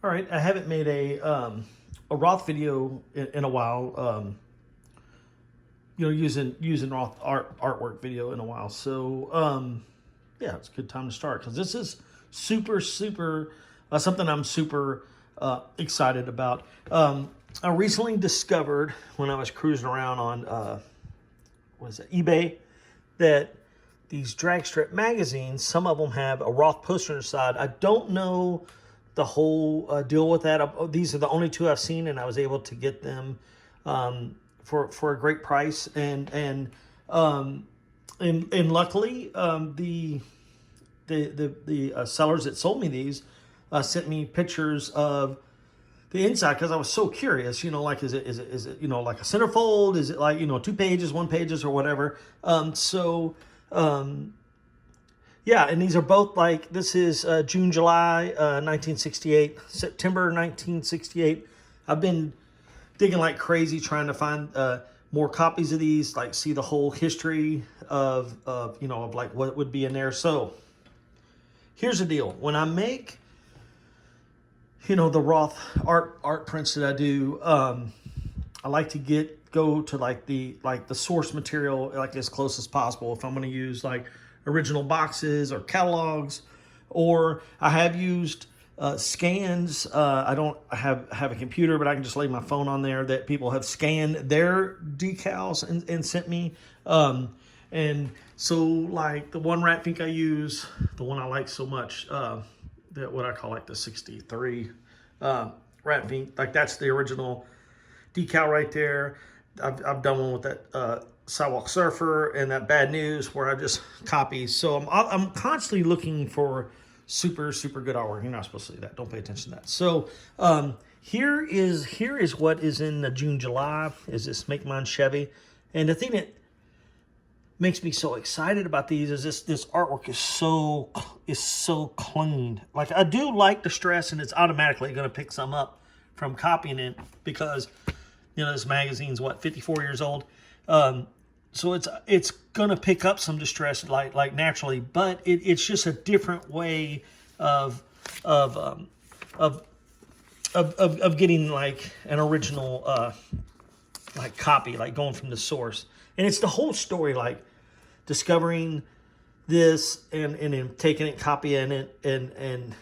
All right, I haven't made a Roth video in a while. Using Roth artwork video in a while. So yeah, it's a good time to start because this is super something I'm super excited about. I recently discovered when I was cruising around on eBay that these drag strip magazines, some of them have a Roth poster on the side. I don't know the whole deal with that. These are the only two I've seen, and I was able to get them for a great price. And luckily, the sellers that sold me these sent me pictures of the inside because I was so curious. Like is it like a centerfold? Is it like 2 pages, 1 pages, or whatever? Yeah, and these are both like, this is June, July, 1968, September 1968. I've been digging like crazy trying to find more copies of these, like see the whole history of like what would be in there. So here's the deal. When I make, the Roth art prints that I do, I like to go to like the source material, like as close as possible. If I'm going to use like original boxes or catalogs, or I have used scans. I don't have a computer, but I can just lay my phone on there that people have scanned their decals and sent me. And so like the one rat Fink I use, the one I like so much, that what I call like the 63 rat Fink, like that's the original decal right there. I've done one with that Sidewalk Surfer and that Bad News where I just copy. So I'm constantly looking for super good artwork. You're not supposed to see that. Don't pay attention to that. So here is what is in the June, July, is this Mine Chevy. And the thing that makes me so excited about these is this artwork is so clean. Like, I do like the stress, and it's automatically going to pick some up from copying it because this magazine's 54 years old. So it's gonna pick up some distress like naturally, but it's just a different way of getting like an original like copy, like going from the source. And it's the whole story, like discovering this and then taking it, copying it, and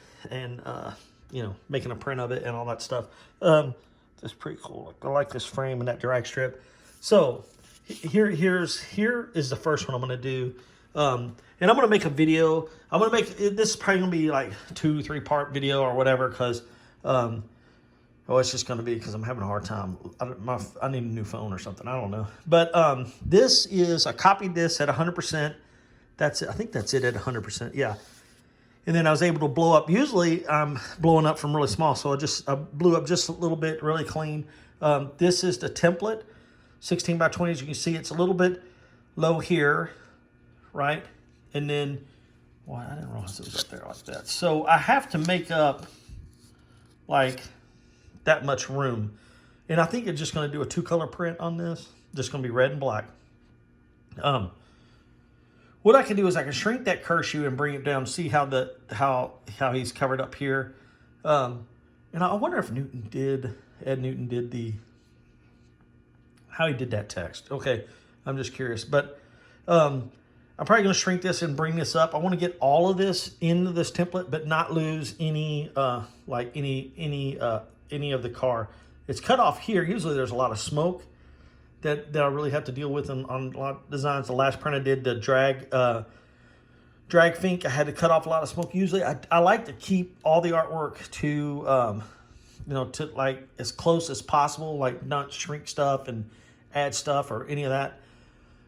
making a print of it and all that stuff. That's pretty cool. I like this frame and that drag strip. So here is the first one I'm going to do. And I'm going to make a video. I'm going to make, this is probably going to be like 2-3 part video or whatever, because, it's just going to be because I'm having a hard time. I need a new phone or something. I don't know. But this is, I copied this at 100%. That's it. I think that's it at 100%. Yeah. And then I was able to blow up. Usually I'm blowing up from really small, so I blew up just a little bit, really clean. This is the template, 16 by 20. As you can see, it's a little bit low here, right? And then, well, I didn't realize it was up there like that. So I have to make up like that much room. And I think it's just going to do a 2-color print on this. Just going to be red and black. What I can do is I can shrink that kershaw and bring it down, see how he's covered up here. And I wonder if Ed Newton did how he did that text. Okay, I'm just curious. But I'm probably going to shrink this and bring this up. I want to get all of this into this template, but not lose any any of the car. It's cut off here. Usually there's a lot of smoke that I really have to deal with on a lot of designs. The last print I did, the drag Fink, I had to cut off a lot of smoke. Usually I like to keep all the artwork to to like as close as possible, like not shrink stuff and add stuff or any of that.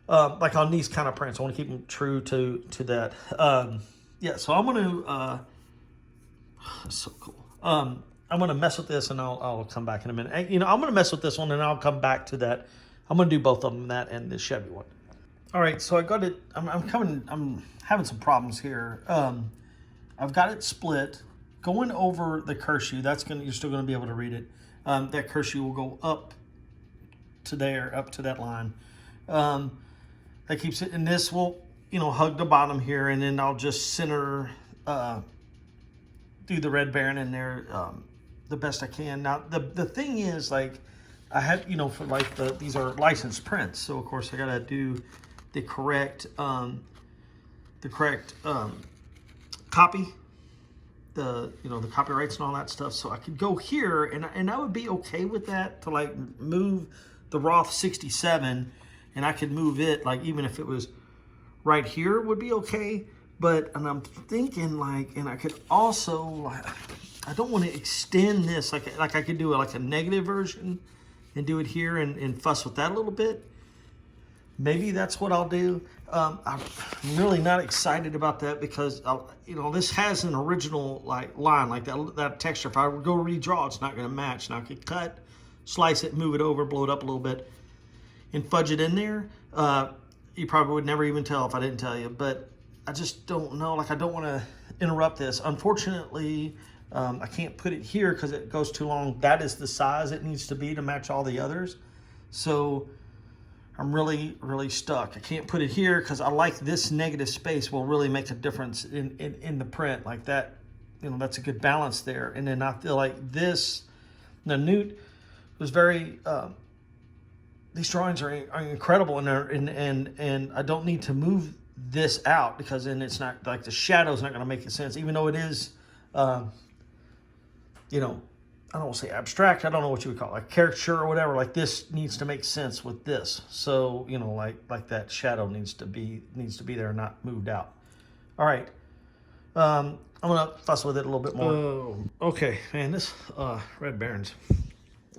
Like on these kind of prints, I want to keep them true to that. Yeah, so I'm going to, so cool. I'm going to mess with this, and I'll come back in a minute. I'm going to mess with this one, and I'll come back to that. I'm going to do both of them, that and the Chevy one. All right, so I got it. I'm having some problems here. I've got it split. Going over the kershaw, you're still going to be able to read it. That kershaw will go up to there, up to that line. That keeps it, and this will, hug the bottom here, and then I'll just center, do the red baron in there, the best I can. Now, the thing is, like, I had, you know, for like these are licensed prints, so of course I gotta do the correct copy, the copyrights and all that stuff. So I could go here, and I would be okay with that, to like move the Roth 67, and I could move it, like, even if it was right here would be okay. But, and I'm thinking, like, and I could also, like, I don't want to extend this, like I could do like a negative version and do it here and fuss with that a little bit. Maybe that's what I'll do. I'm really not excited about that because, you know, this has an original like line, like that texture. If I would go redraw, it's not going to match. Now I could cut, slice it, move it over, blow it up a little bit, and fudge it in there. You probably would never even tell if I didn't tell you, but I just don't know. Like, I don't want to interrupt this. Unfortunately, I can't put it here because it goes too long. That is the size it needs to be to match all the others. So I'm really, really stuck. I can't put it here because I like this negative space will really make a difference in the print. Like that, you know, that's a good balance there. And then I feel like this, the Newt was very, these drawings are incredible, and I don't need to move this out because then it's not, like, the shadow's not going to make sense, even though it is, you know, I don't want to say abstract. I don't know what you would call it, like caricature or whatever. Like, this needs to make sense with this. So, you know, like that shadow needs to be there and not moved out. All right. I'm gonna fuss with it a little bit more. Okay, man, this Red Baron's a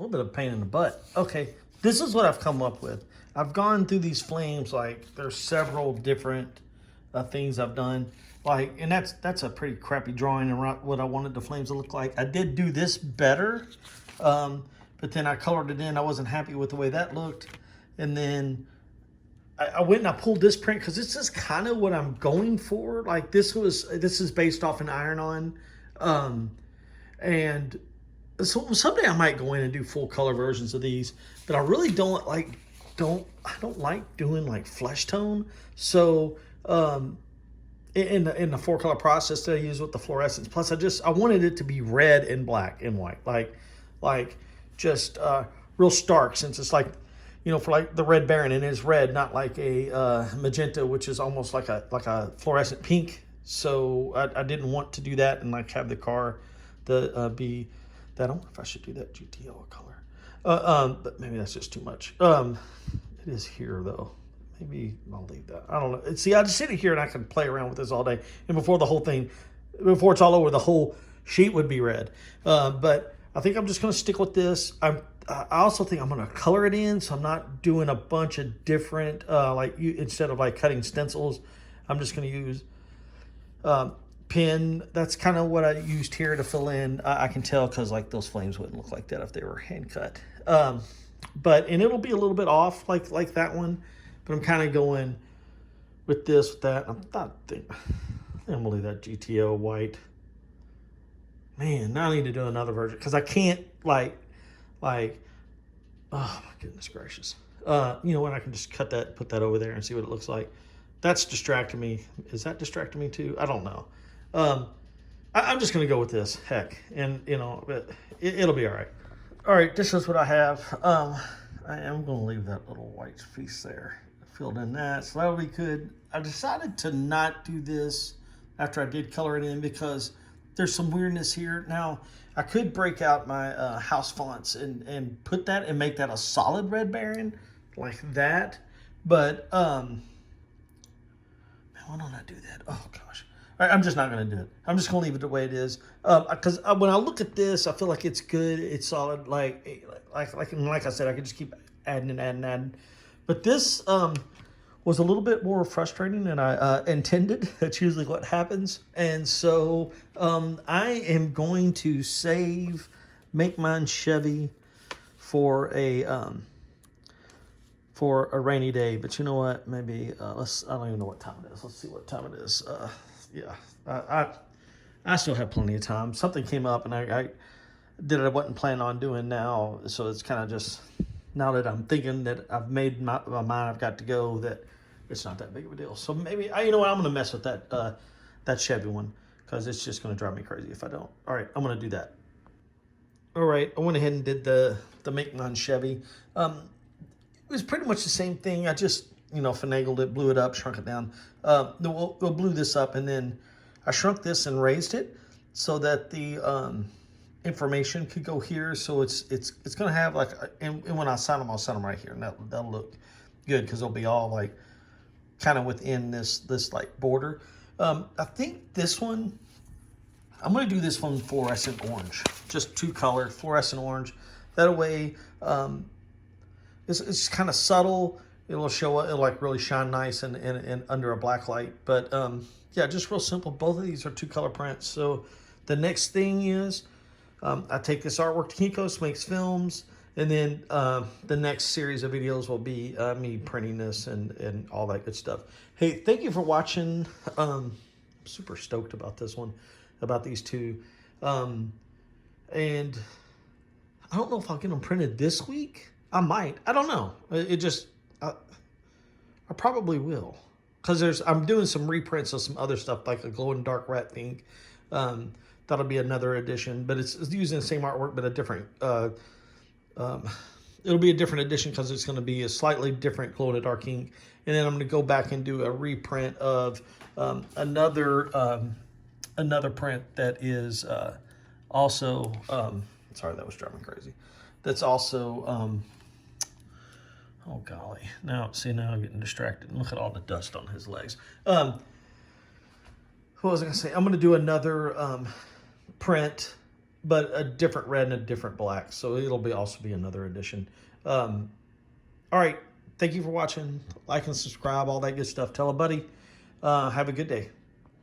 little bit of a pain in the butt. Okay, this is what I've come up with. I've gone through these flames, like, there's several different things I've done. Like, and that's a pretty crappy drawing and what I wanted the flames to look like. I did do this better, but then I colored it in. I wasn't happy with the way that looked. And then I went and I pulled this print because this is kind of what I'm going for. Like, this is based off an iron-on. And so someday I might go in and do full color versions of these, but I really don't like doing like flesh tone. So, in the 4-color process that I use with the fluorescence. Plus, I wanted it to be red and black and white, like just real stark, since it's like, you know, for like the Red Baron, and it's red, not like a magenta, which is almost like a fluorescent pink. So I didn't want to do that and like have the car be that. I don't know if I should do that GTO color, but maybe that's just too much. It is here though. Maybe I'll leave that. I don't know. See, I just sit here and I can play around with this all day. And before it's all over, the whole sheet would be red. But I think I'm just going to stick with this. I also think I'm going to color it in, so I'm not doing a bunch of different, instead of like cutting stencils, I'm just going to use pen. That's kind of what I used here to fill in. I can tell because like those flames wouldn't look like that if they were hand cut. And it'll be a little bit off like that one. But I'm kind of going with this, with that. I'm going to leave that GTO white. Man, now I need to do another version because I can't like, oh my goodness gracious. You know what? I can just cut that, put that over there and see what it looks like. That's distracting me. Is that distracting me too? I don't know. I'm just going to go with this. Heck. And, you know, it'll be all right. All right, this is what I have. I am going to leave that little white piece there. Filled in that, so that'll be good. I decided to not do this after I did color it in because there's some weirdness here. Now, I could break out my house fonts and put that and make that a solid Red Baron like that, but man, why don't I do that? Oh gosh. All right, I'm just not going to do it. I'm just going to leave it the way it is because when I look at this, I feel like it's good, it's solid. Like I said, I could just keep adding. But this was a little bit more frustrating than I intended. That's usually what happens. And so I am going to make Mine Chevy for a rainy day. But you know what? Maybe I don't even know what time it is. Let's see what time it is. I still have plenty of time. Something came up and I wasn't planning on doing now. So it's kind of just, now that I'm thinking that I've made my mind, I've got to go, that it's not that big of a deal. So maybe, you know what, I'm going to mess with that Chevy one because it's just going to drive me crazy if I don't. All right, I'm going to do that. All right, I went ahead and did the Mine Chevy. It was pretty much the same thing. I just, finagled it, blew it up, shrunk it down. We'll blew this up, and then I shrunk this and raised it so that the information could go here. So it's gonna have like, and when I sign them, I'll sign them right here, and that'll look good because they'll be all like kind of within this like border. I think this one, I'm gonna do this one fluorescent orange, just 2 color fluorescent orange. That way, it's kind of subtle. It'll show up, it'll like really shine nice and under a black light. But yeah, just real simple. Both of these are 2 color prints. So the next thing is, I take this artwork to Kinko's, makes films, and then the next series of videos will be me printing this and all that good stuff. Hey, thank you for watching. I'm super stoked about this one, about these 2. And I don't know if I'll get them printed this week. I might. I don't know. I probably will, because I'm doing some reprints of some other stuff like a glow in the dark rat Fink. That'll be another edition, but it's using the same artwork but a different. It'll be a different edition because it's going to be a slightly different glow in the dark ink, and then I'm going to go back and do a reprint of another print that is also. Sorry, that was driving me crazy. That's also. Oh golly! Now I'm getting distracted. Look at all the dust on his legs. What was I gonna say? I'm gonna do another print, but a different red and a different black. So it'll also be another edition. All right. Thank you for watching. Like and subscribe, all that good stuff. Tell a buddy. Have a good day.